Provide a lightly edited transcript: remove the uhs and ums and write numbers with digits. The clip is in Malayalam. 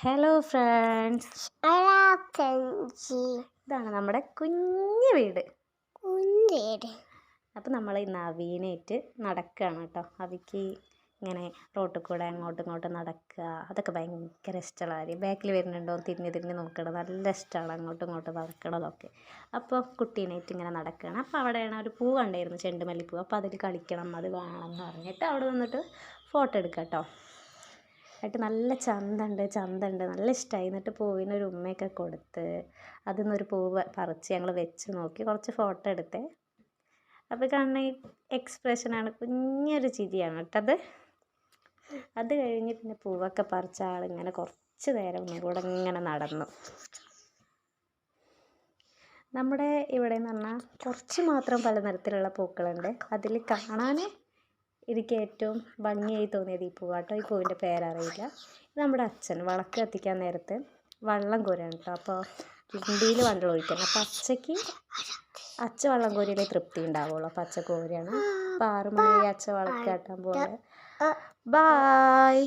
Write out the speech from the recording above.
ഹലോ ഫ്രണ്ട്സ്, ഇതാണ് നമ്മുടെ കുഞ്ഞു വീട്. അപ്പം നമ്മൾ ഇന്ന് അവീനായിട്ട് നടക്കുകയാണ് കേട്ടോ. അവിക്ക് ഇങ്ങനെ റോട്ടിൽ കൂടെ അങ്ങോട്ടും ഇങ്ങോട്ടും നടക്കുക, അതൊക്കെ ഭയങ്കര ഇഷ്ടമുള്ള കാര്യം. ബാക്കിൽ വരുന്നുണ്ടോ തിരിഞ്ഞ് തിരിഞ്ഞ് നോക്കണം, നല്ല ഇഷ്ടമാണ് അങ്ങോട്ടും ഇങ്ങോട്ടും നടക്കണതൊക്കെ. അപ്പോൾ കുട്ടീനായിട്ട് ഇങ്ങനെ നടക്കുകയാണ്. അപ്പോൾ അവിടെയാണ് ഒരു പൂ കണ്ടായിരുന്നു, ചെണ്ടുമല്ലിപ്പൂ. അപ്പോൾ അതിൽ കളിക്കണം, അത് വേണം എന്ന് പറഞ്ഞിട്ട് അവിടെ നിന്നിട്ട് ഫോട്ടോ എടുക്കാം കേട്ടോ. ആയിട്ട് നല്ല ചന്തമുണ്ട്, നല്ല ഇഷ്ടമായി. എന്നിട്ട് പൂവിനൊരു ഉമ്മയൊക്കെ കൊടുത്ത് അതിൽ നിന്നൊരു പൂവ് പറിച്ച് ഞങ്ങൾ വെച്ച് നോക്കി, കുറച്ച് ഫോട്ടോ എടുത്തേ. അപ്പോൾ കാണുന്ന ഈ എക്സ്പ്രഷനാണ്, കുഞ്ഞൊരു ചിരിയാണ് കേട്ടത്. അത് കഴിഞ്ഞ് പിന്നെ പൂവൊക്കെ പറിച്ച ആളിങ്ങനെ കുറച്ച് നേരം ഒന്നും കൂടെ ഇങ്ങനെ നടന്നു. നമ്മുടെ ഇവിടെ എന്ന് പറഞ്ഞാൽ കുറച്ച് മാത്രം പല നിറത്തിലുള്ള പൂക്കളുണ്ട്. അതിൽ കാണാൻ എനിക്ക് ഏറ്റവും ഭംഗിയായി തോന്നിയത് ഈ പൂവാട്ടോ. ഈ പൂവിൻ്റെ പേരറിയില്ല. ഇത് നമ്മുടെ അച്ഛൻ വിളക്ക് കത്തിക്കാൻ നേരത്ത് വെള്ളം കോരാണ് കേട്ടോ. അപ്പോൾ കിണ്ടിയിൽ വെള്ളം ഒഴിക്കണം. അപ്പോൾ അച്ഛ വെള്ളം കോരിയിലേ തൃപ്തി ഉണ്ടാവുള്ളൂ. അപ്പോൾ അച്ഛ കോരിയാണ്. അപ്പോൾ 6 മണിയായി അച്ഛ വിളക്ക് കാട്ടാൻ പോലെ. ബായ്.